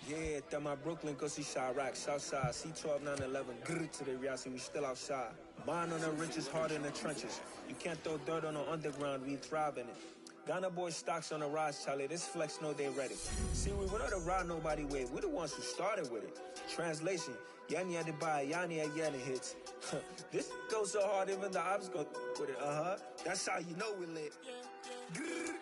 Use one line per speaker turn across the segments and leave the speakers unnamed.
Yeah, that my Brooklyn, go see Chirac, Southside, C12, 911, grrr to the Riasi, we still outside. Mine on the riches, heart in the trenches. You can't throw dirt on the underground, we thrive in it. Ghana boys stocks on the rise, Charlie, this flex know they ready. See, we were not to ride nobody with, we're the ones who started with it. Translation, Yanni had to buy, Yanni had getting hits. This goes so hard, even the ops go with it, That's how you know we lit. Grrr.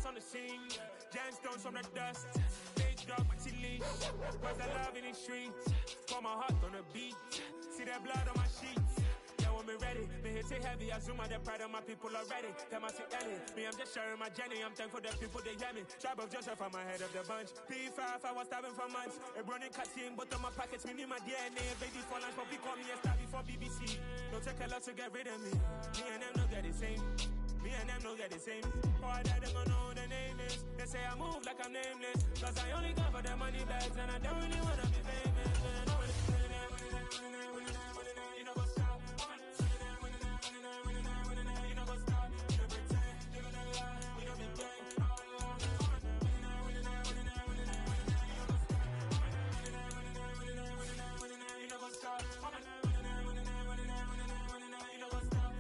On the scene, gemstones from the dust. Stage drop with leash. Where's the love in the streets? Pour my heart on the beat. See that blood on my sheets. Yeah, when me ready, me hit it heavy. I zoom out the pride of my people already. Tell my sit Ellie, me I'm just sharing my journey. I'm thankful that people they hear me. Tribe of Joseph, I'm ahead of the bunch. P5, I was starving for months. A running cutscene, but on my pockets, me need my DNA. Baby for lunch, but we call me a star before BBC. Don't take a lot to get rid of me. Me and them don't get the same. Me and them don't get the same. Boy, that them gonna know who the name is. They say I move like I'm nameless. Cause I only come for the money bags and I don't really wanna be famous. You know what's up? You know what's up? You don't pretend, living a lie. We don't be gang. You know what's up?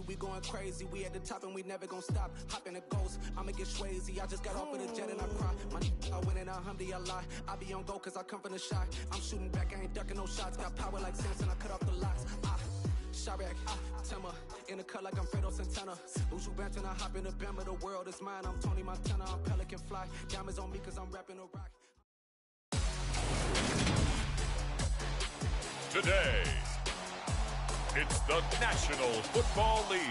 We going crazy, we at the top and we never gonna stop. Hop in a ghost, I'ma get swayzy. I just got off of the jet and I cry. My I win in a Humvee, I lie. I be on go cause I come from the shot. I'm shooting back, I ain't ducking no shots. Got power like Samson, I cut off the locks. Chirac, Tema, in the cut like I'm Fredo Santana. Uju Benton, I hop in the Bama, the world is mine. I'm Tony Montana, I'm Pelican Fly. Diamonds on me cause I'm rapping a rock.
Today, it's the National Football League.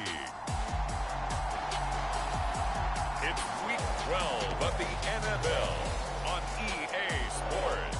It's Week 12 of the NFL on EA Sports.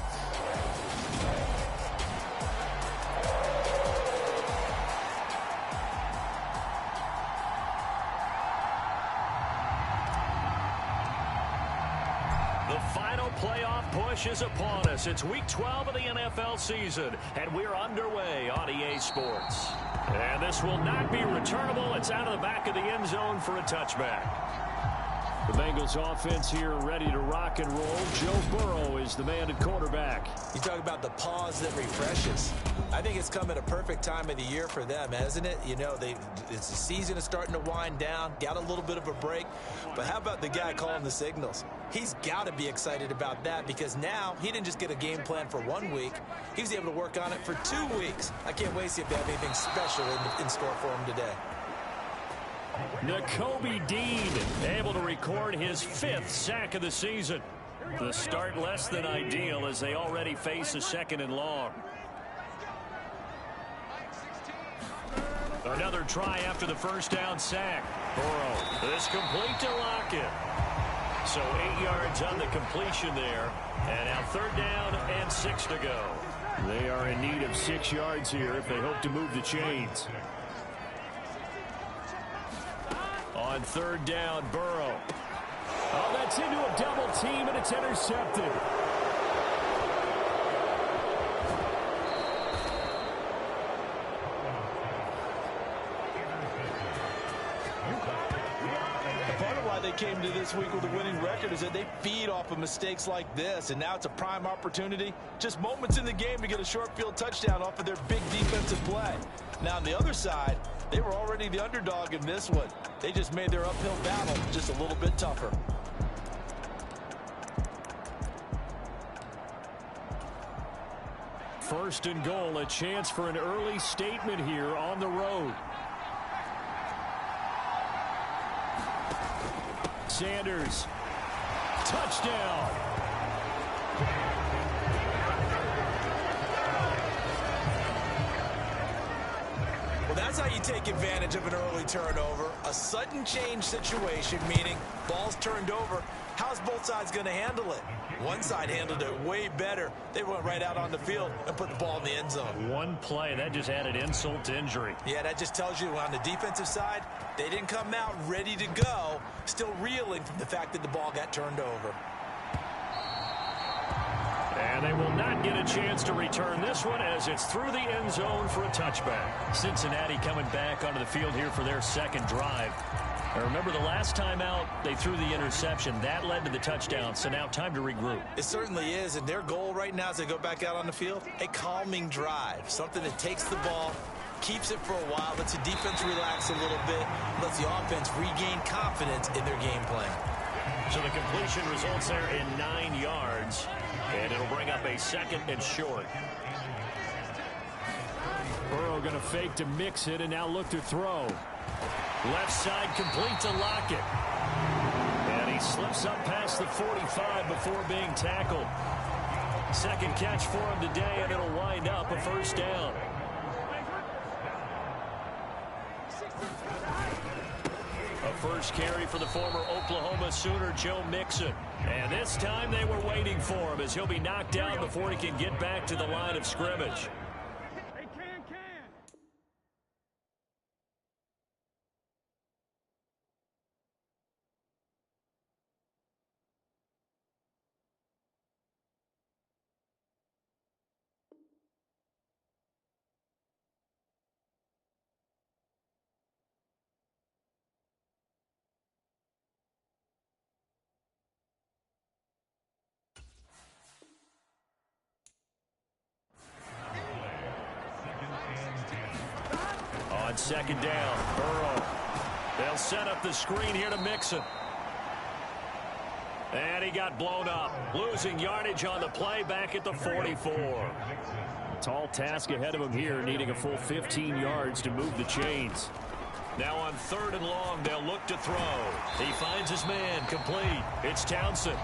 The final playoff push is upon us. It's Week 12 of the NFL season, and we're underway on EA Sports. And this will not be returnable. It's out of the back of the end zone for a touchback. The Bengals offense here ready to rock and roll. Joe Burrow is the man at quarterback.
You talk about the pause that refreshes. I think it's come at a perfect time of the year for them, hasn't it? You know, it's the season is starting to wind down, got a little bit of a break. But how about the guy calling the signals? He's got to be excited about that because now he didn't just get a game plan for 1 week. He was able to work on it for 2 weeks. I can't wait to see if they have anything special in store for him today.
Nakobe Dean able to record his 5th sack of the season. The start less than ideal as they already face a 2nd and long. Another try after the first down sack. Burrow, this complete to Lockett. So 8 yards on the completion there. And now 3rd down and 6 to go. They are in need of 6 yards here if they hope to move the chains. On 3rd down, Burrow. Oh, that's into a double team, and it's intercepted.
Part of why they came to this week with a winning record is that they feed off of mistakes like this, and now it's a prime opportunity. Just moments in the game to get a short field touchdown off of their big defensive play. Now, on the other side, they were already the underdog in this one. They just made their uphill battle just a little bit tougher.
First and goal, a chance for an early statement here on the road. Sanders, touchdown.
That's how you take advantage of an early turnover. A sudden change situation, meaning ball's turned over. How's both sides going to handle it? One side handled it way better. They went right out on the field and put the ball in the end zone.
One play, that just added insult to injury.
Yeah, that just tells you on the defensive side, they didn't come out ready to go, still reeling from the fact that the ball got turned over.
And they will not get a chance to return this one as it's through the end zone for a touchback. Cincinnati coming back onto the field here for their second drive. And remember, the last time out, they threw the interception. That led to the touchdown, so now time to regroup.
It certainly is, and their goal right now as they go back out on the field, a calming drive, something that takes the ball, keeps it for a while, lets the defense relax a little bit, lets the offense regain confidence in their game plan.
So the completion results there in 9 yards, and it'll bring up a second and short.
Burrow going to fake to mix it and now look to throw.
Left side complete to Lockett. And he slips up past the 45 before being tackled. Second catch for him today, and it'll wind up a first down. A first carry for the former Oklahoma Sooner, Joe Mixon. And this time they were waiting for him as he'll be knocked down before he can get back to the line of scrimmage. On second down, Burrow. They'll set up the screen here to Mixon. And he got blown up. Losing yardage on the play back at the 44.
Tall task ahead of him here, needing a full 15 yards to move the chains.
Now on third and long, they'll look to throw. He finds his man, complete. It's Townsend.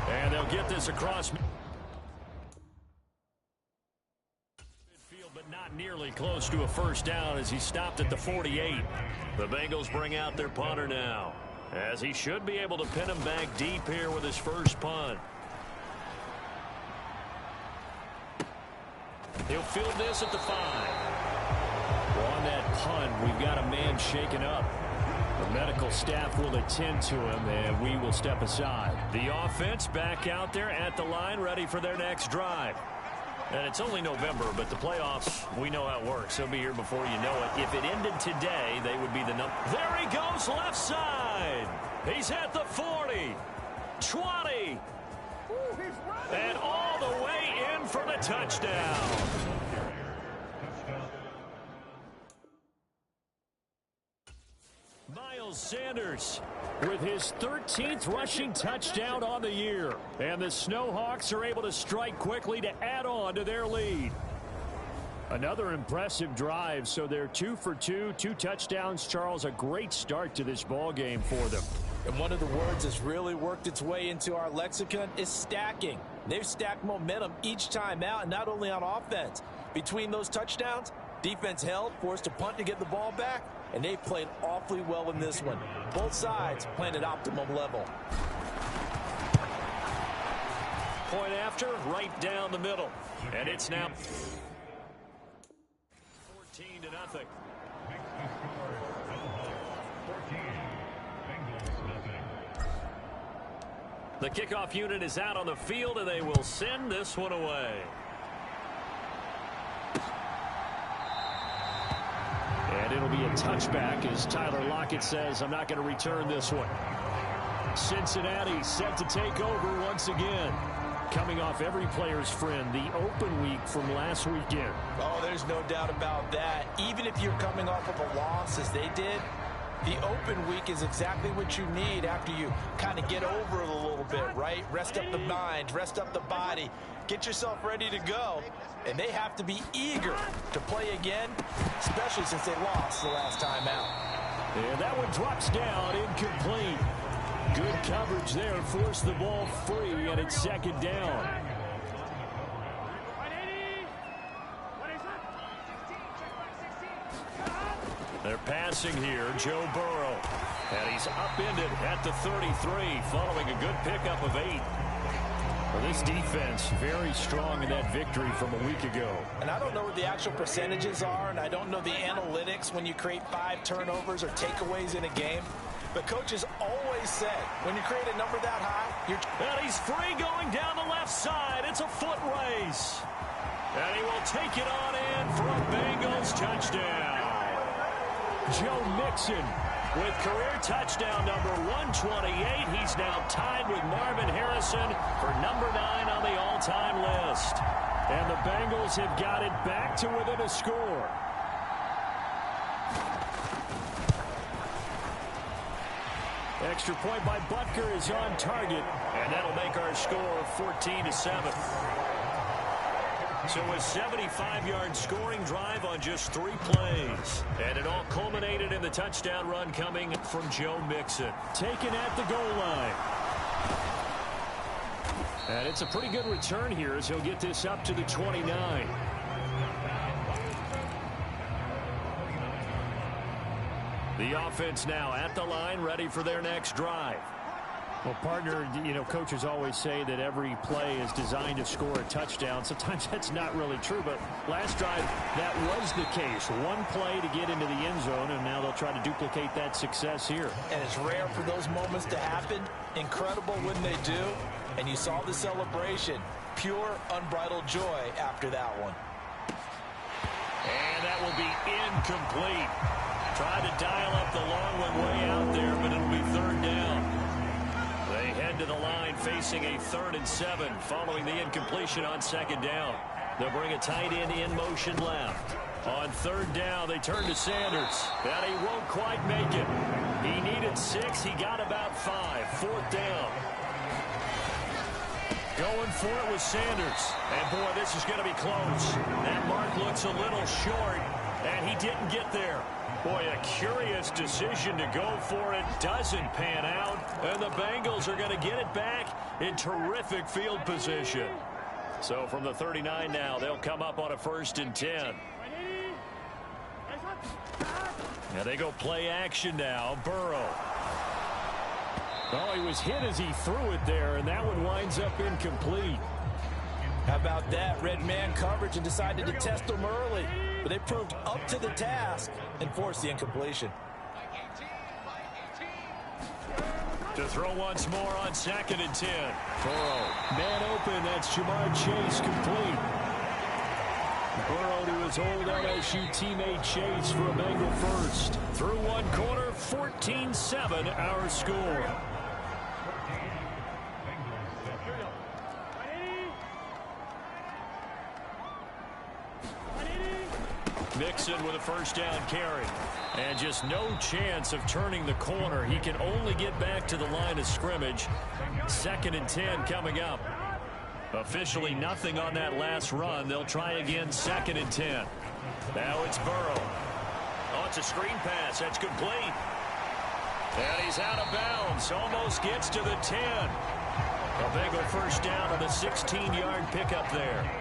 And they'll get this across midfield, but not nearly close to a first down as he stopped at the 48. The Bengals bring out their punter now, as he should be able to pin him back deep here with his first punt. He'll field this at the 5.
On that punt, we've got a man shaken up. The medical staff will attend to him, and we will step aside.
The offense back out there at the line, ready for their next drive. And it's only November, but the playoffs, we know how it works. They'll be here before you know it. If it ended today, they would be the number. There he goes, left side. He's at the 40, 20, and all the way in for the touchdown. Miles Sanders with his 13th rushing touchdown on the year. And the Snowhawks are able to strike quickly to add on to their lead.
Another impressive drive, so they're 2 for 2, 2 touchdowns. Charles, a great start to this ball game for them.
And one of the words that's really worked its way into our lexicon is stacking. They've stacked momentum each time out, and not only on offense. Between those touchdowns, defense held, forced a punt to get the ball back, and they played awfully well in this one. Both sides playing at optimum level.
Point after, right down the middle. And it's now 14-0. The kickoff unit is out on the field, and they will send this one away.
And it'll be a touchback as Tyler Lockett says, I'm not going to return this one. Cincinnati set to take over once again. Coming off every player's friend, the open week from last weekend.
Oh, there's no doubt about that. Even if you're coming off of a loss as they did, the open week is exactly what you need after you kind of get over it a little bit, right? Rest up the mind, rest up the body, get yourself ready to go. And they have to be eager to play again, especially since they lost the last time out.
And that one drops down, incomplete. Good coverage there, forced the ball free, and it's second down.
They're passing here, Joe Burrow. And he's upended at the 33 following a good pickup of 8. Well, this defense very strong in that victory from a week ago.
And I don't know what the actual percentages are, and I don't know the analytics when you create 5 turnovers or takeaways in a game. But coaches always said, when you create a number that high, you're...
And he's free going down the left side. It's a foot race. And he will take it on in for a Bengals touchdown. Joe Mixon with career touchdown number 128. He's now tied with Marvin Harrison for number 9 on the all-time list. And the Bengals have got it back to within a score. Extra point by Butker is on target, and that'll make our score 14-7. So a 75-yard scoring drive on just 3 plays. And it all culminated in the touchdown run coming from Joe Mixon. Taken at the goal line. And it's a pretty good return here as he'll get this up to the 29. The offense now at the line, ready for their next drive. Well, partner, you know, coaches always say that every play is designed to score a touchdown. Sometimes that's not really true, but last drive, that was the case. 1 play to get into the end zone, and now they'll try to duplicate that success here.
And it's rare for those moments to happen. Incredible when they do. And you saw the celebration. Pure, unbridled joy after that one.
And that will be incomplete. Tried to dial up the long one way out there, but it'll be 3rd down. They head to the line facing a 3rd and 7 following the incompletion on 2nd down. They'll bring a tight end in motion left. On 3rd down, they turn to Sanders. And he won't quite make it. He needed 6. He got about 5. 4th down. Going for it with Sanders. And, boy, this is going to be close. That mark looks a little short, and he didn't get there. Boy, a curious decision to go for it. Doesn't pan out. And the Bengals are going to get it back in terrific field position. So from the 39 now, they'll come up on a 1st and 10. Now they go play action now. Burrow. Oh, he was hit as he threw it there, and that one winds up incomplete.
How about that? Red man coverage and decided to test them early. But they proved up to the task and forced the incompletion.
To throw once more on 2nd and 10. Burrow, man open. That's Jamar Chase complete. Burrow to his old LSU teammate Chase for a Bengal first. Through 1 quarter, 14-7 our score. Mixon with a 1st down carry. And just no chance of turning the corner. He can only get back to the line of scrimmage. 2nd and 10 coming up. Officially nothing on that last run. They'll try again 2nd and 10. Now it's Burrow. Oh, it's a screen pass. That's complete. And he's out of bounds. Almost gets to the 10. A Bengal 1st down on the 16-yard pickup there.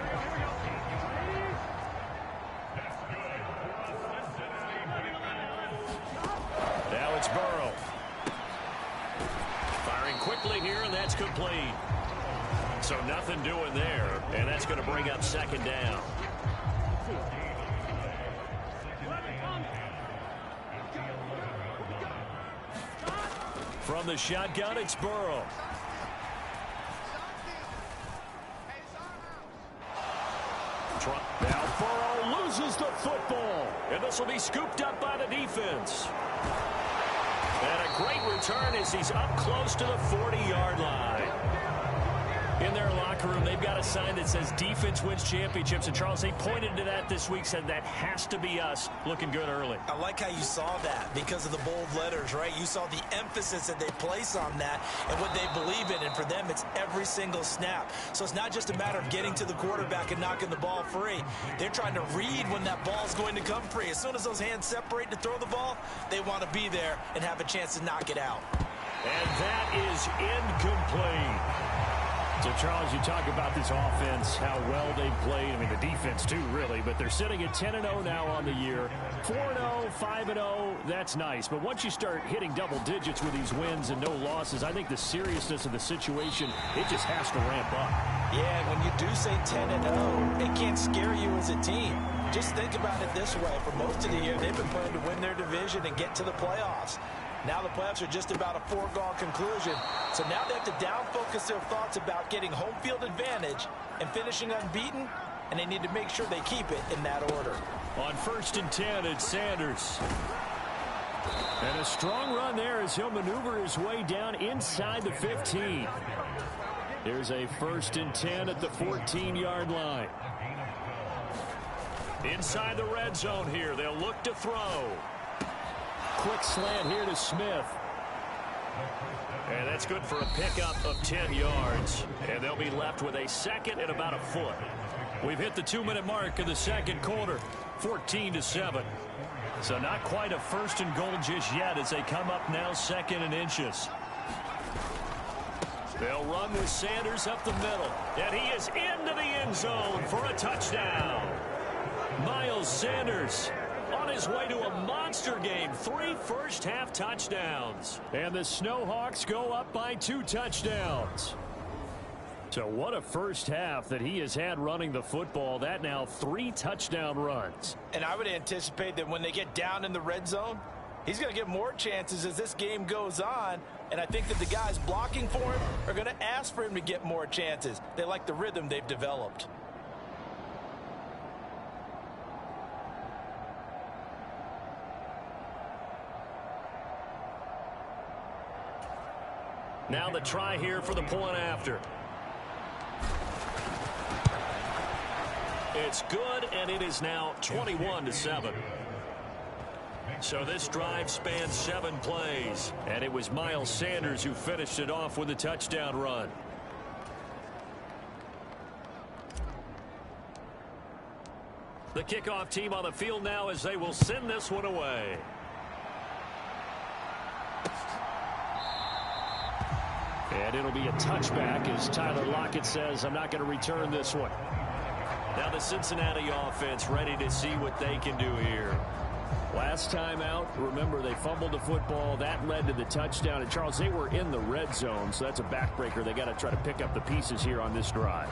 Now it's Burrow. Firing quickly here, and that's complete. So nothing doing there, and that's going to bring up 2nd down. From the shotgun, it's Burrow. Now Burrow loses the football, and this will be scooped up by the defense. And a great return as he's up close to the 40-yard line. In their locker room, they've got a sign that says defense wins championships. And, Charles, they pointed to that this week, said that has to be us. Looking good early.
I like how you saw that because of the bold letters, right? You saw the emphasis that they place on that and what they believe in. And for them, it's every single snap. So it's not just a matter of getting to the quarterback and knocking the ball free. They're trying to read when that ball's going to come free. As soon as those hands separate to throw the ball, they want to be there and have a chance to knock it out.
And that is incomplete.
So, Charles, you talk about this offense, how well they've played. I mean, the defense, too, really. But they're sitting at 10-0 now on the year. 4-0, 5-0, that's nice. But once you start hitting double digits with these wins and no losses, I think the seriousness of the situation, it just has to ramp up.
Yeah, when you do say 10-0, it can't scare you as a team. Just think about it this way. For most of the year, they've been playing to win their division and get to the playoffs. Now the playoffs are just about a foregone conclusion. So now they have to down-focus their thoughts about getting home field advantage and finishing unbeaten, and they need to make sure they keep it in that order.
On 1st and 10, it's Sanders. And a strong run there as he'll maneuver his way down inside the 15. Here's a 1st and 10 at the 14-yard line. Inside the red zone here, they'll look to throw. Quick slant here to Smith. And that's good for a pickup of 10 yards. And they'll be left with a second and about a foot. We've hit the 2-minute mark of the second quarter, 14-7. So not quite a 1st and goal just yet as they come up now 2nd and inches. They'll run with Sanders up the middle. And he is into the end zone for a touchdown. Miles Sanders on his way to a monster game. 3 first-half touchdowns. And the Snowhawks go up by 2 touchdowns. So what a first half that he has had running the football. That now 3 touchdown runs.
And I would anticipate that when they get down in the red zone, he's going to get more chances as this game goes on. And I think that the guys blocking for him are going to ask for him to get more chances. They like the rhythm they've developed.
Now the try here for the point after. It's good, and it is now 21-7. So this drive spans 7 plays, and it was Miles Sanders who finished it off with a touchdown run. The kickoff team on the field now as they will send this one away. And it'll be a touchback as Tyler Lockett says, I'm not going to return this one. Now the Cincinnati offense ready to see what they can do here. Last time out, remember, they fumbled the football. That led to the touchdown. And, Charles, they were in the red zone, so that's a backbreaker. They got to try to pick up the pieces here on this drive.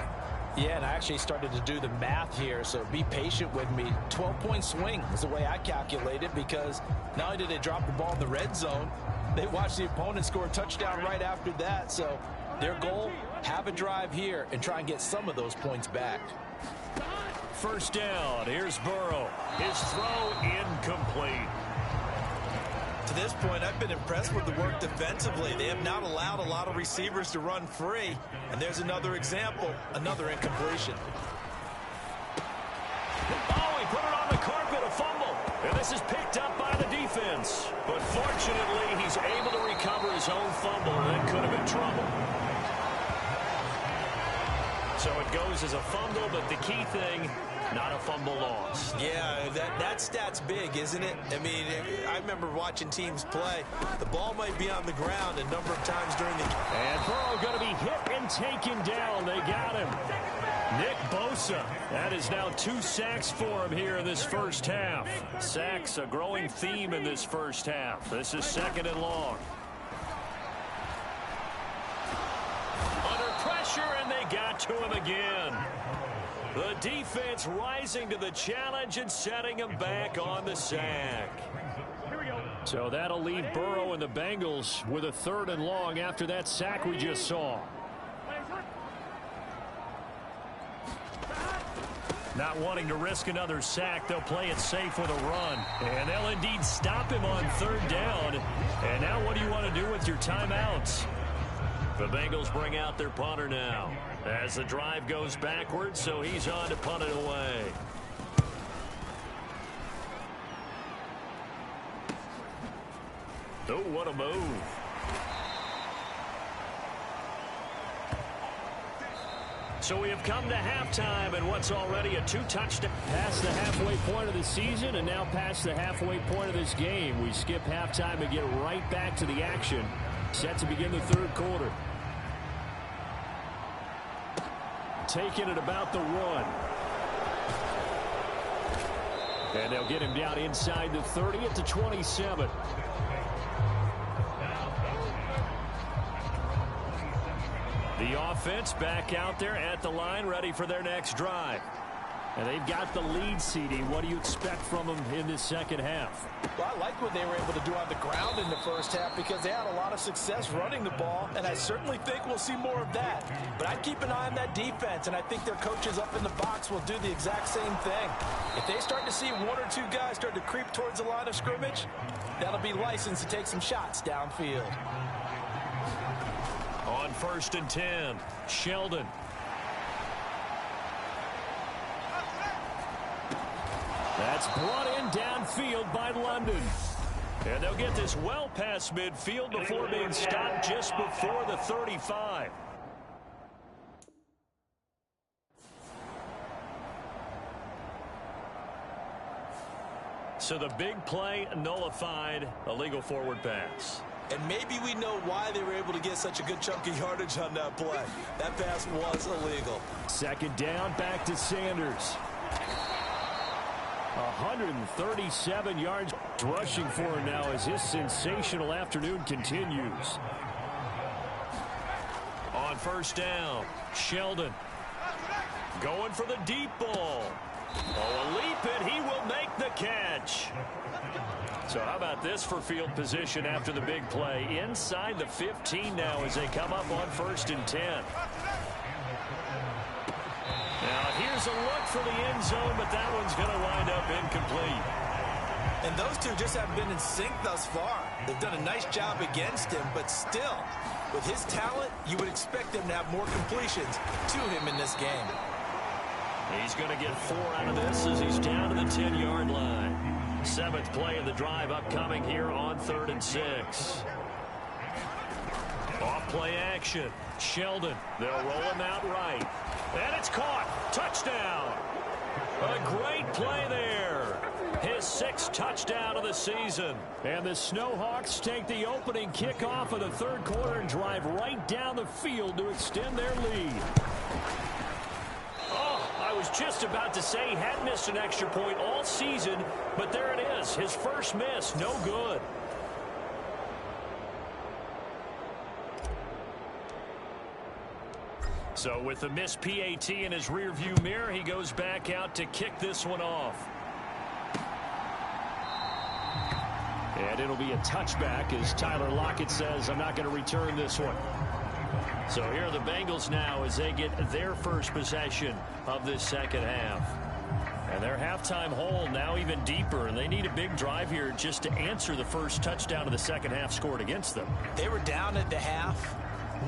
Yeah, and I actually started to do the math here, so be patient with me. 12-point swing is the way I calculate it, because not only did they drop the ball in the red zone, they watched the opponent score a touchdown right after that. So their goal, have a drive here and try and get some of those points back.
First down. Here's Burrow. His throw incomplete.
To this point, I've been impressed with the work defensively. They have not allowed a lot of receivers to run free. And there's another example, another incompletion.
Oh, he put it on the carpet, a fumble. And this is picked up by the defense. But fortunately, he's able to recover his own fumble, and that could have been trouble. So it goes as a fumble, but the key thing, not a fumble loss.
Yeah, that stat's big, isn't it? I mean, I remember watching teams play. The ball might be on the ground a number of times during the game.
And Burrow going to be hit and taken down. They got him. Nick Bosa. That is now 2 sacks for him here in this first half. Sacks, a growing theme in this first half. This is 2nd and long. Under pressure, and they got to him again. The defense rising to the challenge and setting him back on the sack. So that'll leave Burrow and the Bengals with a 3rd and long after that sack we just saw. Not wanting to risk another sack, they'll play it safe with a run. And they'll indeed stop him on 3rd down. And now what do you want to do with your timeouts? The Bengals bring out their punter now as the drive goes backwards, so he's on to punt it away. Oh, what a move. So we have come to halftime, and what's already a 2-touchdown. Past the halfway point of the season, and now past the halfway point of this game. We skip halftime and get right back to the action. Set to begin the 3rd quarter. taken at about the 1. And they'll get him down inside the 30 at the 27. The offense back out there at the line, ready for their next drive. And they've got the lead, CD. What do you expect from them in this second half?
Well, I like what they were able to do on the ground in the first half because they had a lot of success running the ball, and I certainly think we'll see more of that. But I'd keep an eye on that defense, and I think their coaches up in the box will do the exact same thing. If they start to see 1 or 2 guys start to creep towards the line of scrimmage, that'll be licensed to take some shots downfield.
On 1st and 10, Sheldon. That's brought in downfield by London. And they'll get this well past midfield before being stopped just before the 35. So the big play nullified, a legal forward pass.
And maybe we know why they were able to get such a good chunk of yardage on that play. That pass was illegal.
Second down, back to Sanders. 137 yards rushing for him now as his sensational afternoon continues. On 1st down, Sheldon going for the deep ball. Oh, a leap, and he will make the catch. So how about this for field position after the big play? Inside the 15 now as they come up on 1st and 10. Now here's a look for the end zone, but that one's going to wind up incomplete.
And those two just haven't been in sync thus far. They've done a nice job against him, but still, with his talent, you would expect them to have more completions to him in this game.
He's going to get 4 out of this as he's down to the 10-yard line. 7th play of the drive upcoming here on 3rd and 6. Off play action. Sheldon, they'll roll him out right. And it's caught. Touchdown. A great play there. His 6th touchdown of the season. And the Snowhawks take the opening kickoff of the 3rd quarter and drive right down the field to extend their lead. I was just about to say he had missed an extra point all season, but there it is. His first miss, no good. So with the missed PAT in his rearview mirror, he goes back out to kick this one off. And it'll be a touchback as Tyler Lockett says, I'm not going to return this one. So here are the Bengals now as they get their first possession of this second half. And their halftime hole now even deeper, and they need a big drive here just to answer the first touchdown of the second half scored against them.
They were down at the half.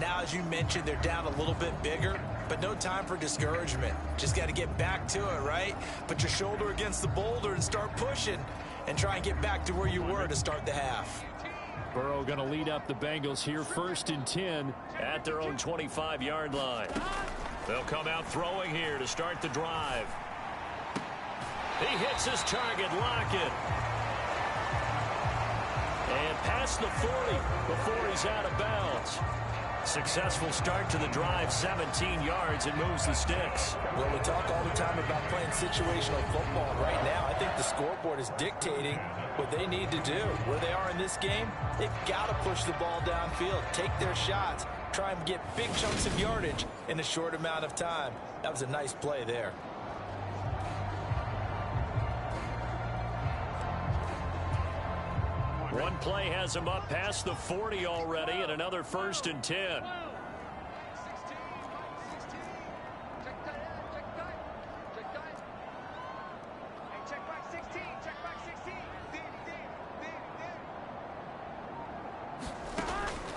Now, as you mentioned, they're down a little bit bigger, but no time for discouragement. Just got to get back to it, right? Put your shoulder against the boulder and start pushing and try and get back to where you were to start the half.
Burrow going to lead up the Bengals here 1st and 10 at their own 25-yard line. They'll come out throwing here to start the drive. He hits his target, Lockett. And past the 40 before he's out of bounds. Successful start to the drive, 17 yards, and moves the sticks.
Well, we talk all the time about playing situational football. Right now, I think the scoreboard is dictating what they need to do. Where they are in this game, they've got to push the ball downfield, take their shots, try and get big chunks of yardage in a short amount of time. That was a nice play there.
One play has him up past the 40 already, and another 1st and 10.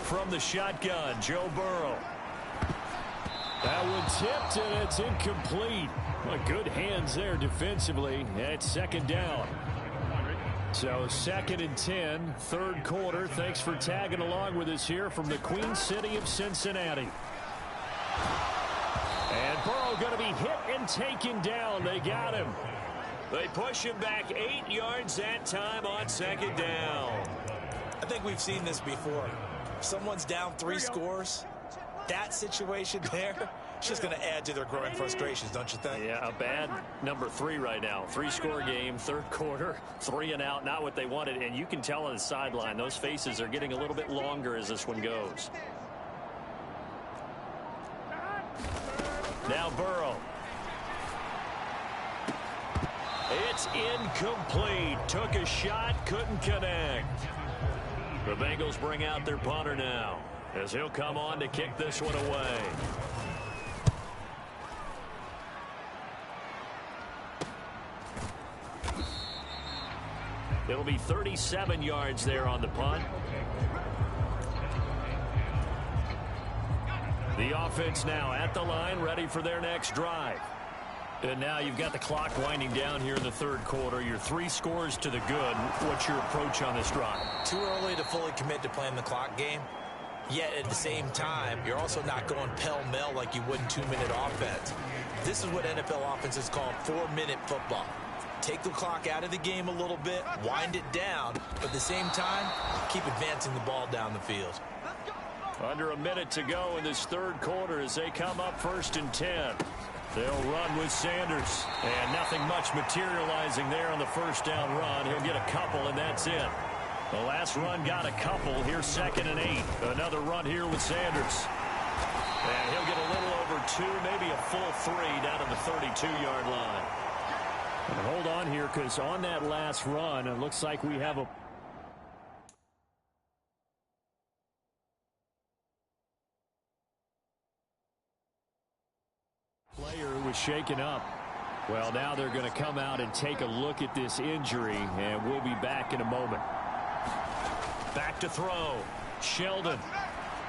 From the shotgun, Joe Burrow. That one tipped, and it's incomplete. Well, good hands there defensively, and it's 2nd down. So 2nd and 10, 3rd quarter. Thanks for tagging along with us here from the Queen City of Cincinnati. And Burrow going to be hit and taken down. They got him. They push him back 8 yards that time on 2nd down.
I think we've seen this before. If someone's down 3 scores, that situation there, it's just going to add to their growing frustrations, don't you think?
Yeah, a bad number 3 right now. 3-score game, third quarter, 3 and out, not what they wanted. And you can tell on the sideline, those faces are getting a little bit longer as this one goes. Now Burrow. It's incomplete. Took a shot, couldn't connect. The Bengals bring out their punter now, as he'll come on to kick this one away. It'll be 37 yards there on the punt. The offense now at the line, ready for their next drive. And now you've got the clock winding down here in the third quarter. You're 3 scores to the good. What's your approach on this drive?
Too early to fully commit to playing the clock game. Yet at the same time, you're also not going pell-mell like you would in 2-minute offense. This is what NFL offenses call 4-minute football. Take the clock out of the game a little bit, wind it down, but at the same time, keep advancing the ball down the field.
Under a minute to go in this third quarter as they come up 1st and 10. They'll run with Sanders, and nothing much materializing there on the first down run. He'll get a couple, and that's it. The last run got a couple. Here's 2nd and 8. Another run here with Sanders. And he'll get a little over 2, maybe a full 3 down to the 32-yard line. And hold on here, because on that last run, it looks like we have a player who was shaken up. Well, now they're going to come out and take a look at this injury, and we'll be back in a moment. Back to throw. Sheldon.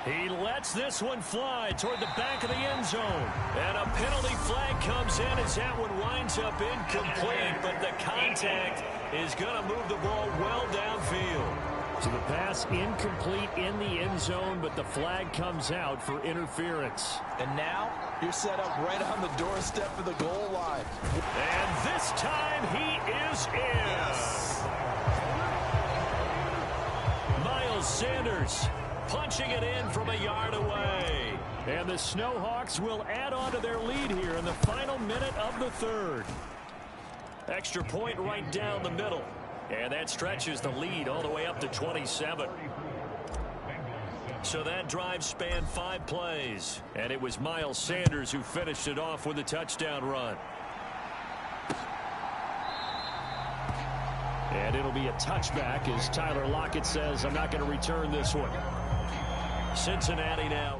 He lets this one fly toward the back of the end zone. And a penalty flag comes in as that one winds up incomplete, but the contact is going to move the ball well downfield. So the pass incomplete in the end zone, but the flag comes out for interference.
And now you're set up right on the doorstep of the goal line.
And this time he is in.
Yes.
Miles Sanders punching it in from a yard away. And the Snowhawks will add on to their lead here in the final minute of the third. Extra point right down the middle. And that stretches the lead all the way up to 27. So that drive spanned 5 plays. And it was Miles Sanders who finished it off with a touchdown run. And it'll be a touchback as Tyler Lockett says, I'm not going to return this one. Cincinnati now.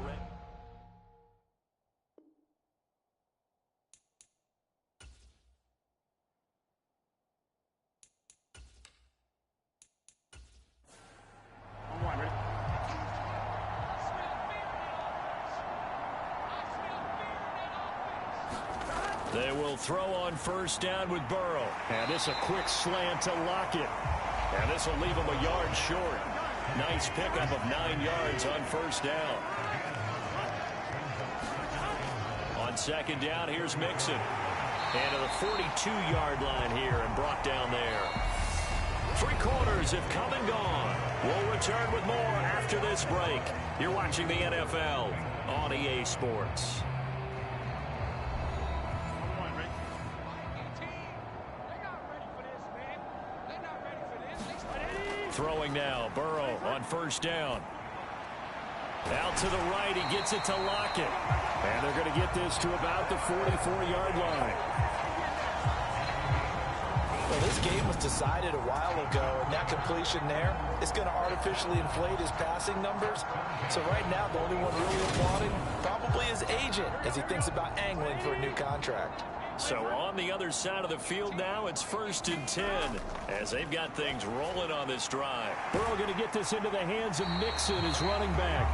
They will throw on first down with Burrow. And this a quick slant to Lockett. And this will leave him a yard short. Nice pickup of 9 yards on first down. On second down, here's Mixon. And to the 42-yard line here and brought down there. 3 quarters have come and gone. We'll return with more after this break. You're watching the NFL on EA Sports. Throwing now, Burrow on first down. Out to the right, he gets it to Lockett. And they're going to get this to about the 44-yard line.
Well, this game was decided a while ago, and that completion there is going to artificially inflate his passing numbers. So right now, the only one really applauding probably his agent as he thinks about angling for a new contract.
So on the other side of the field now, it's 1st and 10 as they've got things rolling on this drive. Burrow going to get this into the hands of Mixon, his running back.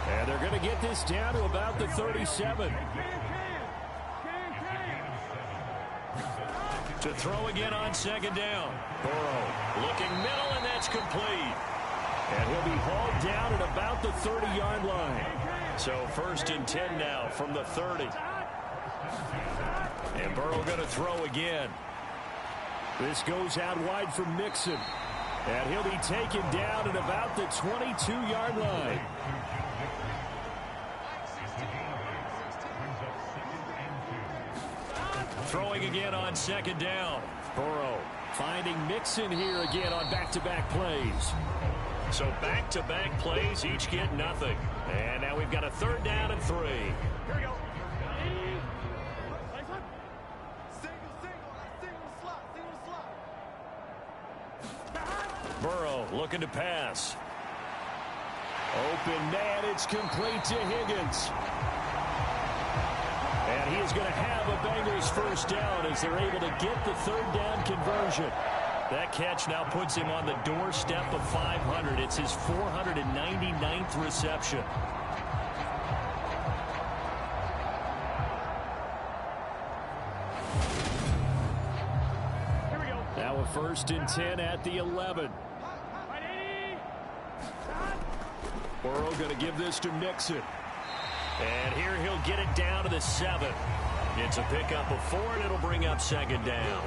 And they're going to get this down to about the 37. To throw again on second down. Burrow looking middle, and that's complete. And he'll be hauled down at about the 30-yard line. So 1st and 10 now from the 30. And Burrow going to throw again. This goes out wide for Mixon. And he'll be taken down at about the 22-yard line.
Throwing again on second down. Burrow finding Mixon here again on back-to-back plays. So back-to-back plays, each get nothing. And now we've got a 3rd down and 3.
Here we go.
Burrow looking to pass. Open man, it's complete to Higgins. And he is going to have a Bengals 1st down as they're able to get the 3rd down conversion. That catch now puts him on the doorstep of 500. It's his 499th reception.
Here we go.
Now a 1st and 10 at the 11. Burrow going to give this to Mixon. And here he'll get it down to the 7. It's a pickup of 4, and it'll bring up 2nd down.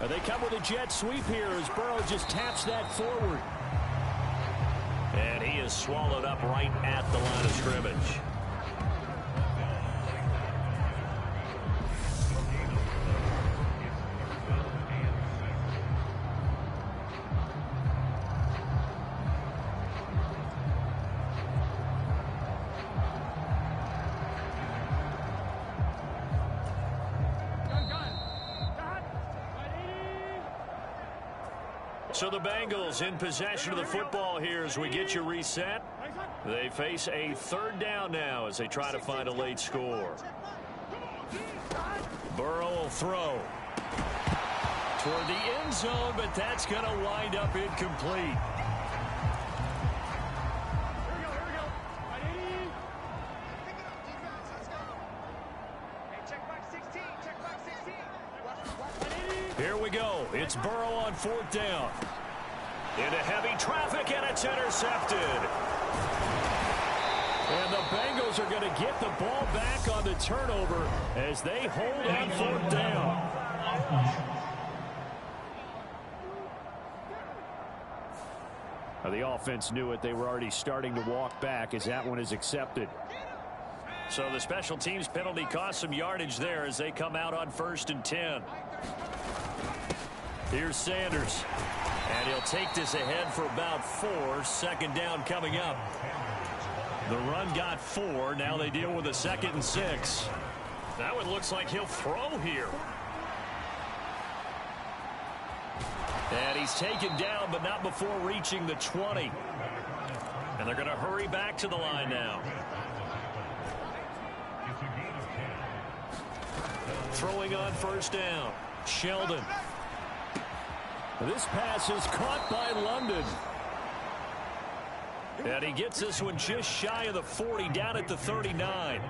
They come with a jet sweep here as Burrow just taps that forward. And he is swallowed up right at the line of scrimmage. So the Bengals in possession of the football here as we get you reset. They face a 3rd down now as they try to find a late score. Burrow will throw toward the end zone, but that's going to wind up incomplete. Here we go. It's Burrow on 4th down. Into heavy traffic, and it's intercepted. And the Bengals are going to get the ball back on the turnover as they hold on 4th down. Now the offense knew it. They were already starting to walk back as that one is accepted. So the special teams penalty cost some yardage there as they come out on 1st and 10. Here's Sanders. And he'll take this ahead for about 4. 2nd down coming up. The run got 4. Now they deal with a 2nd and 6. That one looks like he'll throw here. And he's taken down, but not before reaching the 20. And they're going to hurry back to the line now. Throwing on 1st down. Sheldon. This pass is caught by London. And he gets this one just shy of the 40, down at the 39.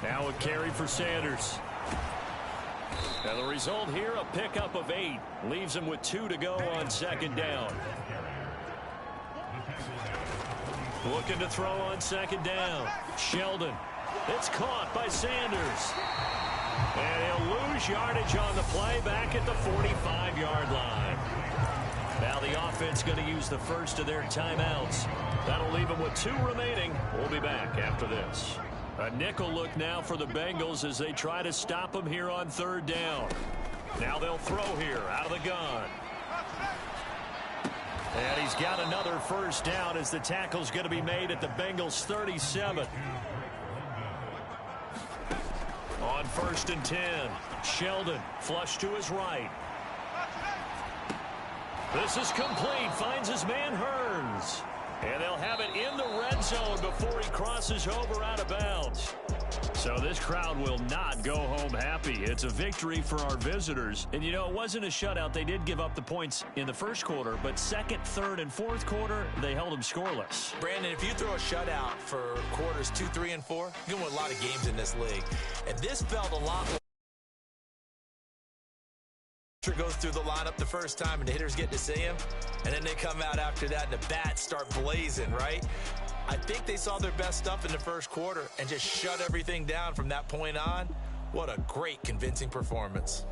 Now a carry for Sanders. And the result here, a pickup of 8. Leaves him with 2 to go on 2nd down. Looking to throw on 2nd down. Sheldon. It's caught by Sanders. And he'll lose yardage on the play back at the 45-yard line. Now the offense going to use the first of their timeouts. That'll leave them with 2 remaining. We'll be back after this. A nickel look now for the Bengals as they try to stop them here on 3rd down. Now they'll throw here out of the gun. And he's got another 1st down as the tackle's going to be made at the Bengals 37. On 1st and 10, Sheldon flush to his right. This is complete. Finds his man Hearns. And they'll have it in the red zone before he crosses over out of bounds. So this crowd will not go home happy. It's a victory for our visitors. And, you know, it wasn't a shutout. They did give up the points in the 1st quarter, but 2nd, 3rd, and 4th quarter, they held them scoreless.
Brandon, if you throw a shutout for quarters 2, 3, and 4, you can win a lot of games in this league. And this felt a lot like goes through the lineup the first time and the hitters get to see him, and then they come out after that and the bats start blazing, right? I think they saw their best stuff in the first quarter and just shut everything down from that point on. What a great, convincing performance.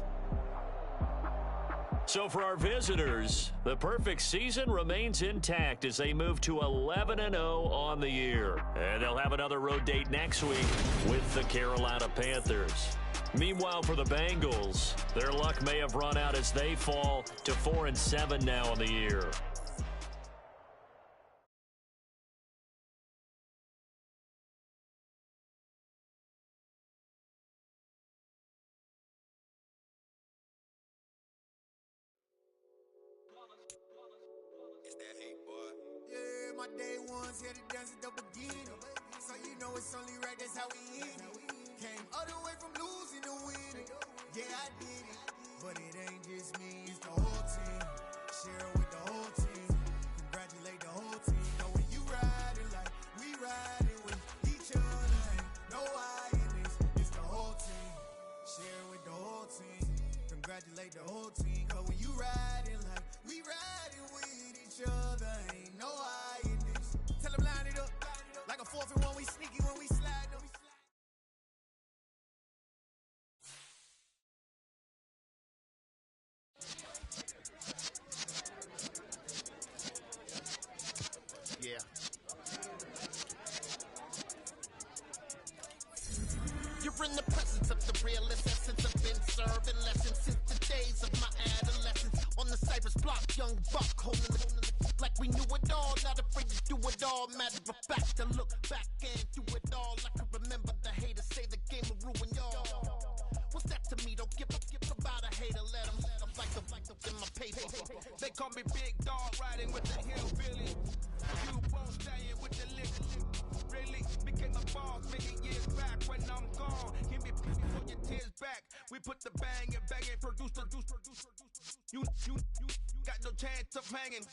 So for our visitors, the perfect season remains intact as they move to 11-0 on the year. And they'll have another road date next week with the Carolina Panthers. Meanwhile, for the Bengals, their luck may have run out as they fall to 4-7 now on the year.
Yeah, my day ones here to dance at the beginning. So you know it's only right, that's how we end it. Came all the way from losing to winning. Yeah, I did it. But it ain't just me, it's the whole team. Share it with the whole team. Congratulate the whole team. Know when you riding like we riding with each other. Ain't no I in this, it's the whole team. Share it with the whole team. Congratulate the whole team. Cause when you riding like we riding with each other. Ain't no I in this. Tell them line it up. Like a 4th and 1, we sneaky when we slide them. Yeah. You're in the presence of the realest essence. I've been serving lessons since the days of my adolescence. On the Cypress block, young buck holding the like we knew it all, not afraid to do it all. Matter of fact, to look back and do it all. I can remember the haters say the game will ruin y'all. What's that to me? Don't give about a hater. Let them like the in my paper. They call me Big Dog, riding with the hillbilly. You won't stay with the lick. Really became a boss many years back when I'm gone. Give me for your tears back. We put the bang and produce. You got no chance of hanging.